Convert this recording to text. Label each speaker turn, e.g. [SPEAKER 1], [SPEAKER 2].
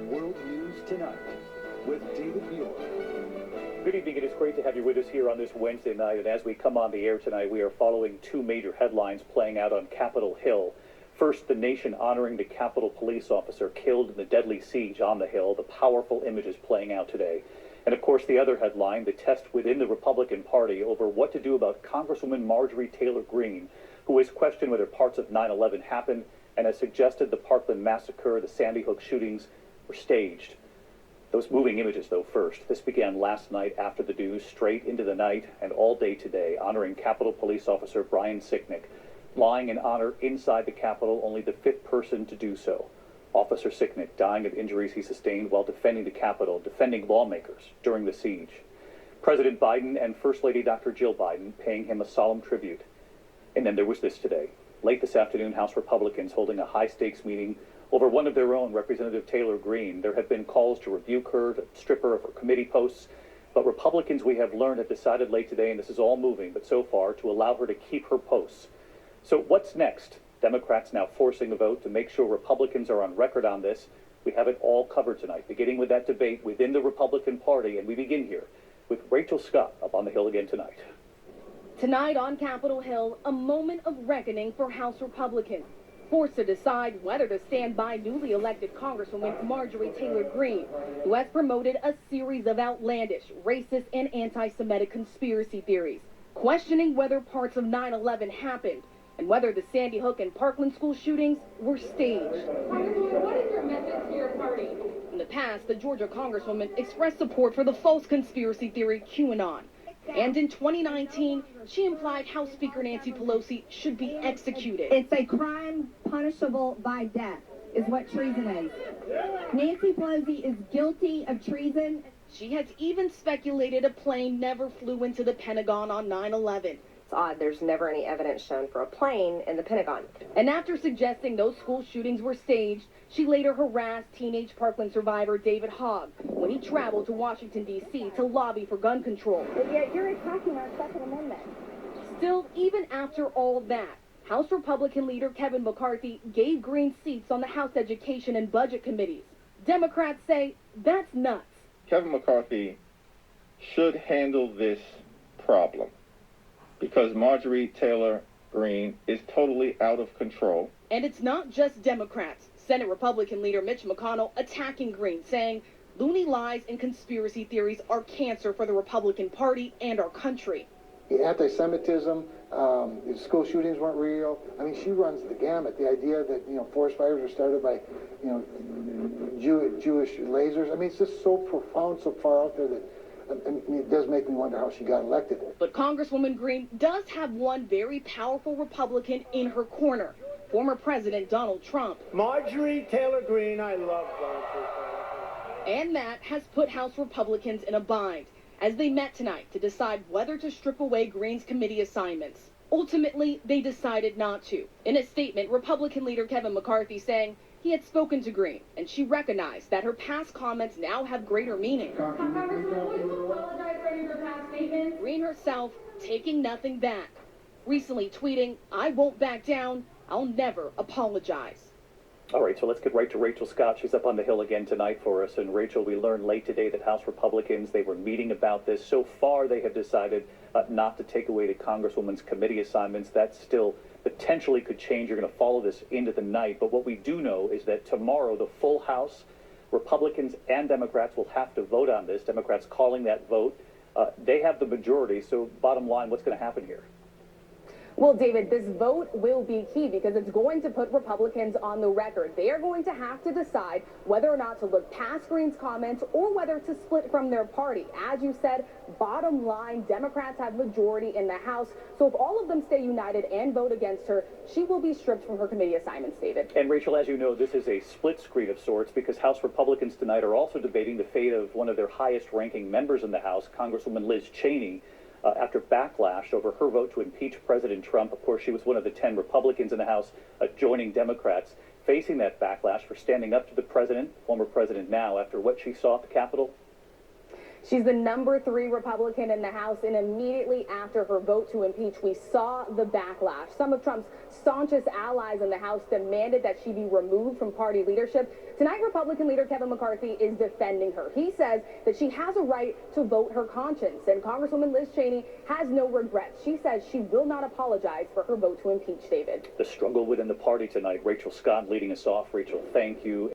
[SPEAKER 1] World News Tonight with David Muir.
[SPEAKER 2] Good evening. It is great to have you with us here on this Wednesday night. And as we come on the air tonight, we are following two major headlines playing out on Capitol Hill. First, the nation honoring the Capitol police officer killed in the deadly siege on the Hill. The powerful images playing out today. And of course, the other headline, the test within the Republican Party over what to do about Congresswoman Marjorie Taylor Greene, who has questioned whether parts of 9/11 happened and has suggested the Parkland massacre, the Sandy Hook shootings were staged. Those moving images, though, first. This began last night after the news, straight into the night and all day today, honoring Capitol Police Officer Brian Sicknick, lying in honor inside the Capitol, only the fifth person to do so. Officer Sicknick dying of injuries he sustained while defending the Capitol, defending lawmakers during the siege. President Biden and First Lady Dr. Jill Biden paying him a solemn tribute. And then there was this today. Late this afternoon, House Republicans holding a high-stakes meeting over one of their own, Representative Taylor Greene. There have been calls to rebuke her, to strip her of her committee posts, but Republicans, we have learned, have decided late today, and this is all moving, but so far, to allow her to keep her posts. So what's next? Democrats now forcing a vote to make sure Republicans are on record on this. We have it all covered tonight, beginning with that debate within the Republican Party, and we begin here with Rachel Scott up on the Hill again tonight.
[SPEAKER 3] Tonight on Capitol Hill, a moment of reckoning for House Republicans, forced to decide whether to stand by newly elected Congresswoman Marjorie Taylor Greene, who has promoted a series of outlandish, racist, and anti-Semitic conspiracy theories, questioning whether parts of 9/11 happened and whether the Sandy Hook and Parkland school shootings were staged. What is your message to your party? In the past, the Georgia Congresswoman expressed support for the false conspiracy theory QAnon. And in 2019, she implied House Speaker Nancy Pelosi should be executed.
[SPEAKER 4] It's a crime punishable by death, is what treason is. Nancy Pelosi is guilty of treason.
[SPEAKER 3] She has even speculated a plane never flew into the Pentagon on 9/11.
[SPEAKER 5] It's odd, there's never any evidence shown for a plane in the Pentagon.
[SPEAKER 3] And after suggesting those school shootings were staged, she later harassed teenage Parkland survivor David Hogg when he traveled to Washington, D.C. to lobby for gun control.
[SPEAKER 4] But yet you're attacking our Second Amendment.
[SPEAKER 3] Still, even after all that, House Republican leader Kevin McCarthy gave Greene seats on the House Education and Budget Committees. Democrats say that's nuts.
[SPEAKER 6] Kevin McCarthy should handle this problem because Marjorie Taylor Greene is totally out of control.
[SPEAKER 3] And it's not just Democrats. Senate Republican leader Mitch McConnell attacking Greene, saying loony lies and conspiracy theories are cancer for the Republican Party and our country.
[SPEAKER 7] The anti-Semitism, the school shootings weren't real. I mean, she runs the gamut. The idea that, forest fires were started by, Jewish lasers. I mean, it's just so profound, so far out there that it does make me wonder how she got elected. But
[SPEAKER 3] Congresswoman Greene does have one very powerful Republican in her corner, former President Donald Trump.
[SPEAKER 8] Marjorie Taylor Greene, I love her.
[SPEAKER 3] And that has put House Republicans in a bind as they met tonight to decide whether to strip away Greene's committee assignments. Ultimately, they decided not to. In a statement, Republican leader Kevin McCarthy saying he had spoken to Greene, and she recognized that her past comments now have greater meaning. Greene herself taking nothing back, recently tweeting, "I won't back down, I'll never apologize."
[SPEAKER 2] All right, so let's get right to Rachel Scott. She's up on the Hill again tonight for us. And Rachel, we learned late today that House Republicans, they were meeting about this. So far, they have decided not to take away the Congresswoman's committee assignments. That still potentially could change. You're going to follow this into the night. But what we do know is that tomorrow, the full House, Republicans and Democrats will have to vote on this. Democrats calling that vote. They have the majority. So bottom line, what's going to happen here?
[SPEAKER 9] Well, David, this vote will be key because it's going to put Republicans on the record. They are going to have to decide whether or not to look past Greene's comments or whether to split from their party. As you said, bottom line, Democrats have majority in the House. So if all of them stay united and vote against her, she will be stripped from her committee assignments, David.
[SPEAKER 2] And Rachel, as you know, this is a split screen of sorts because House Republicans tonight are also debating the fate of one of their highest ranking members in the House, Congresswoman Liz Cheney. After backlash over her vote to impeach President Trump. Of course, she was one of the 10 Republicans in the House joining Democrats, facing that backlash for standing up to the president, former president now, after what she saw at the Capitol.
[SPEAKER 9] She's the number 3 Republican in the House, and immediately after her vote to impeach, we saw the backlash. Some of Trump's staunchest allies in the House demanded that she be removed from party leadership. Tonight, Republican leader Kevin McCarthy is defending her. He says that she has a right to vote her conscience, and Congresswoman Liz Cheney has no regrets. She says she will not apologize for her vote to impeach David.
[SPEAKER 2] The struggle within the party tonight. Rachel Scott leading us off. Rachel, thank you.